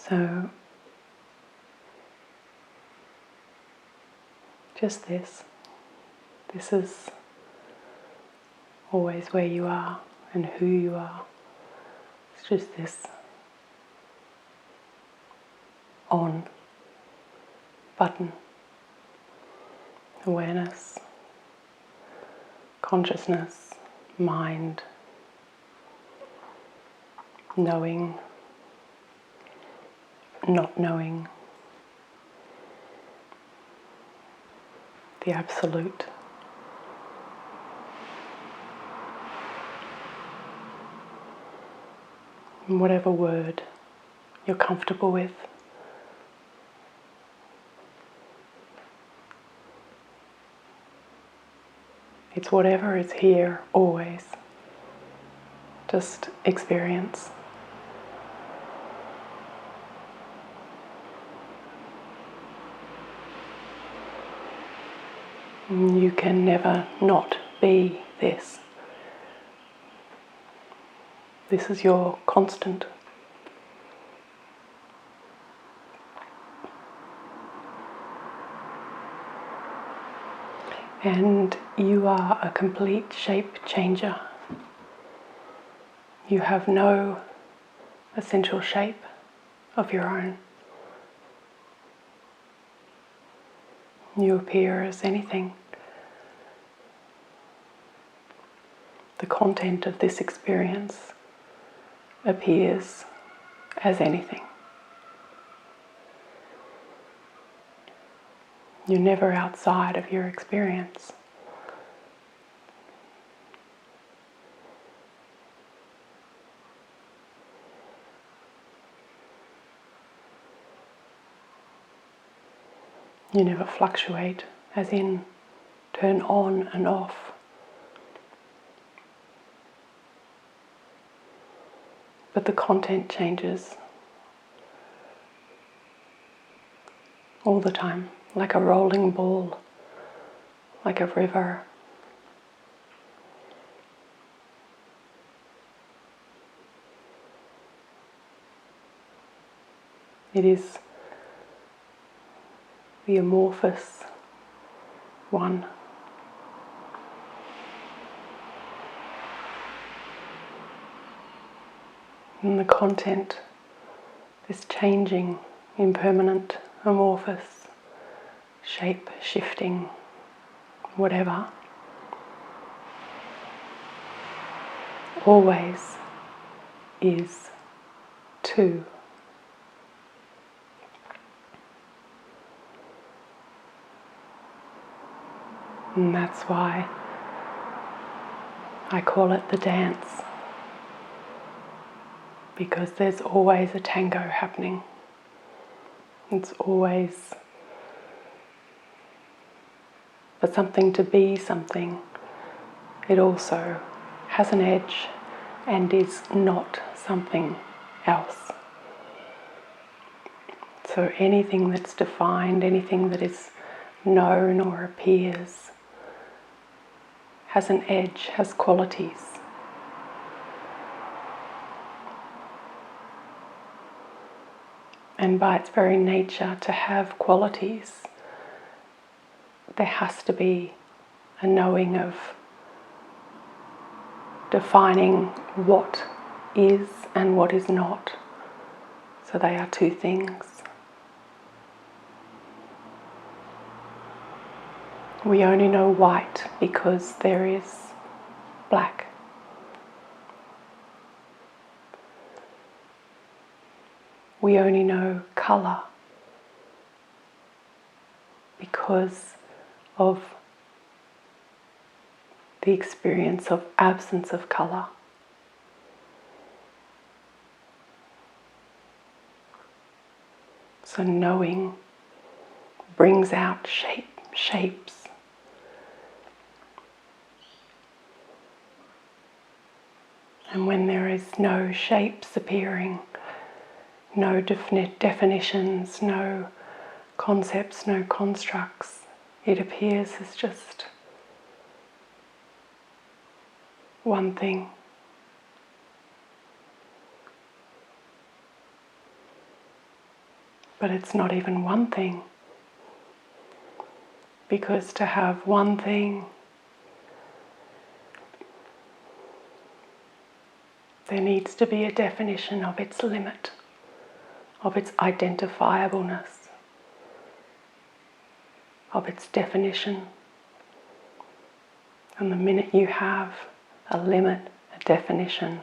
So just this. This is always where you are and who you are. It's just this on button. Awareness, consciousness, mind, knowing, not knowing, the absolute. And whatever word you're comfortable with. It's whatever is here always. Just experience. You can never not be this. This is your constant. And you are a complete shape changer. You have no essential shape of your own. You appear as anything. The content of this experience appears as anything. You're never outside of your experience. You never fluctuate, as in turn on and off. But the content changes all the time, like a rolling ball, like a river. It is the amorphous one. And the content, this changing, impermanent, amorphous, shape shifting, whatever, always is two. And that's why I call it the dance. Because there's always a tango happening. It's always for something to be something. It also has an edge and is not something else. So anything that's defined, anything that is known or appears, has an edge, has qualities. And by its very nature to have qualities, there has to be a knowing of defining what is and what is not. So they are two things. We only know white because there is black. We only know colour because of the experience of absence of colour. So knowing brings out shapes. And when there is no shapes appearing, no definitions, no concepts, no constructs, it appears as just one thing. But it's not even one thing. Because to have one thing, there needs to be a definition of its limit, of its identifiableness, of its definition. And the minute you have a limit, a definition,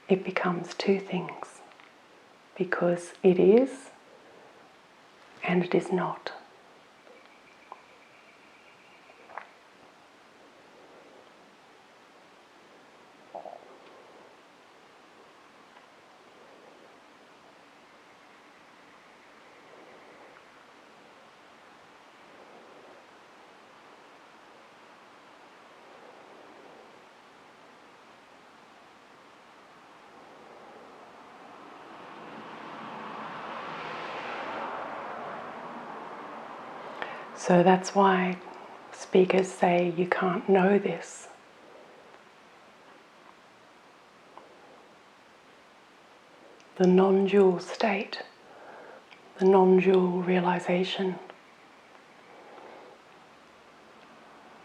it becomes two things, because it is and it is not. So that's why speakers say you can't know this. The non-dual state, the non-dual realization.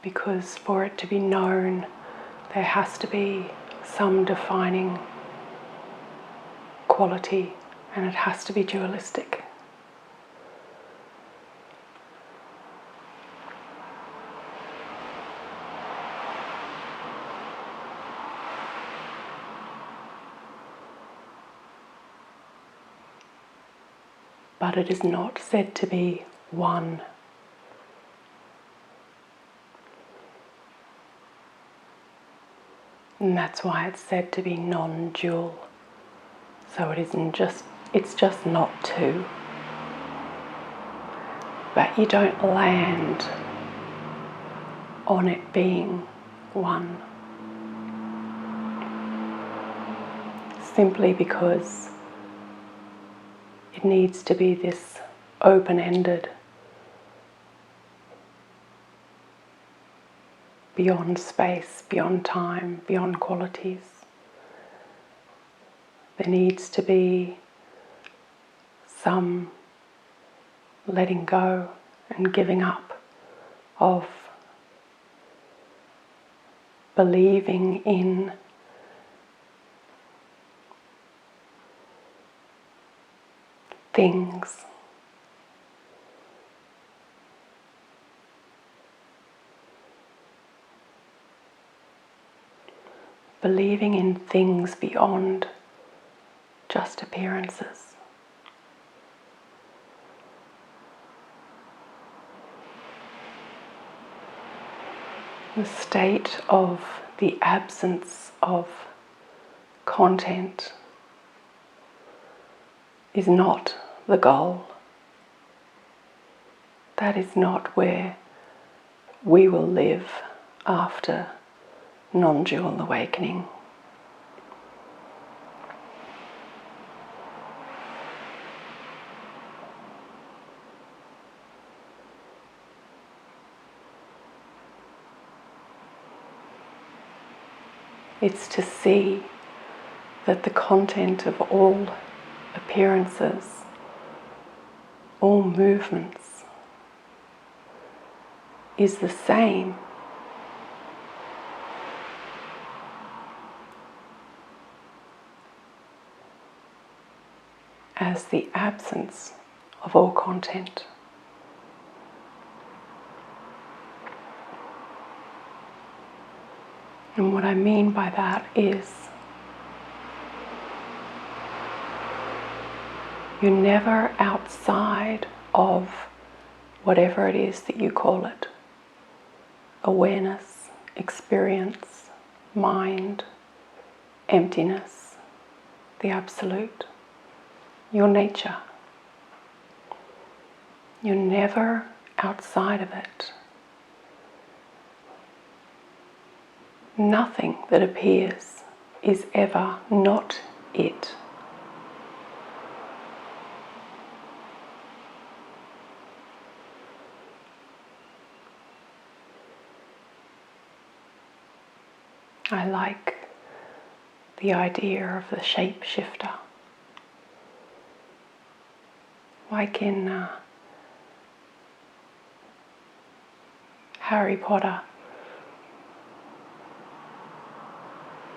Because for it to be known, there has to be some defining quality, and it has to be dualistic. But it is not said to be one. And that's why it's said to be non-dual. So it's just not two. But you don't land on it being one. Simply because it needs to be this open-ended, beyond space, beyond time, beyond qualities. There needs to be some letting go and giving up of believing in things. Believing in things beyond just appearances. The state of the absence of content is not the goal. That is not where we will live after non-dual awakening. It's to see that the content of all appearances, all movements, is the same as the absence of all content. And what I mean by that is you're never outside of whatever it is that you call it. Awareness, experience, mind, emptiness, the absolute, your nature. You're never outside of it. Nothing that appears is ever not it. I like the idea of the shapeshifter. like in Harry Potter,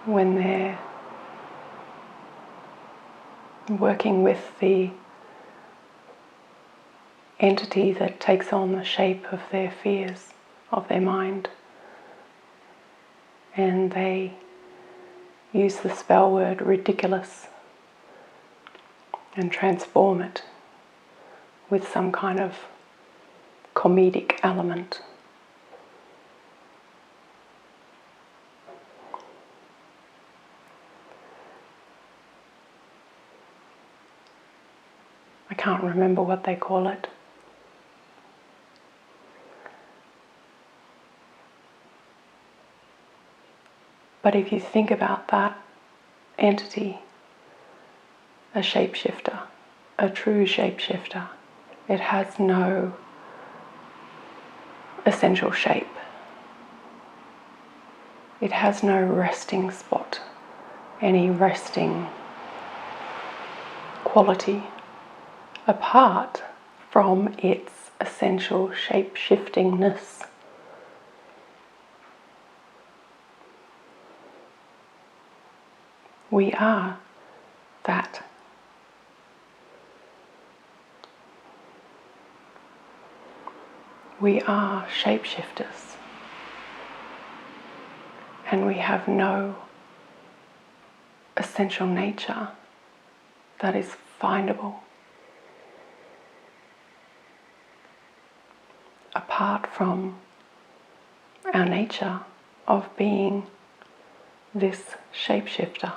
when they're working with the entity that takes on the shape of their fears, of their mind, and they use the spell word ridiculous and transform it with some kind of comedic element. I can't remember what they call it. But if you think about that entity, a shapeshifter, a true shapeshifter, it has no essential shape. It has no resting spot, any resting quality apart from its essential shape-shiftingness. We are that. We are shapeshifters, and we have no essential nature that is findable apart from our nature of being this shapeshifter.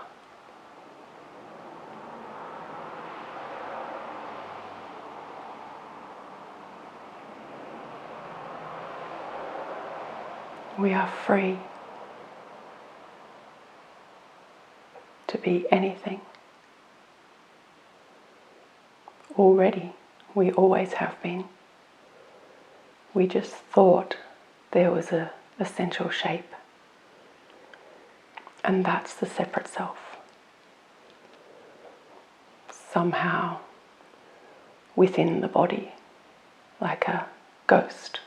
We are free to be anything. Already, we always have been. We just thought there was an essential shape, and that's the separate self. Somehow within the body, like a ghost.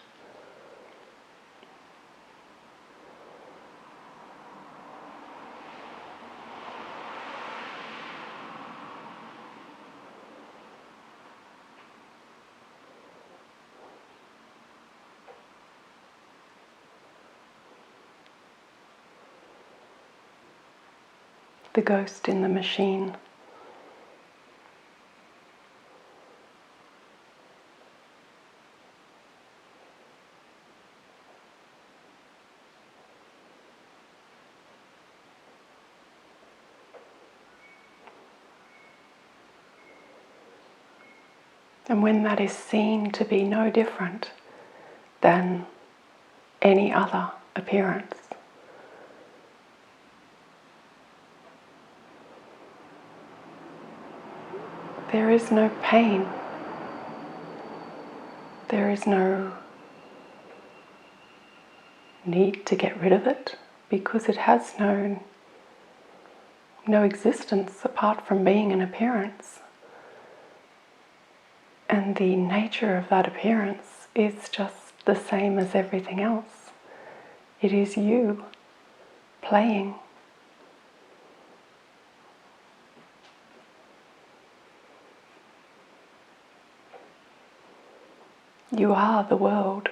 The ghost in the machine. And when that is seen to be no different than any other appearance, there is no pain. There is no need to get rid of it because it has no existence apart from being an appearance. And the nature of that appearance is just the same as everything else. It is you playing. You are the world.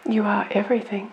You are everything.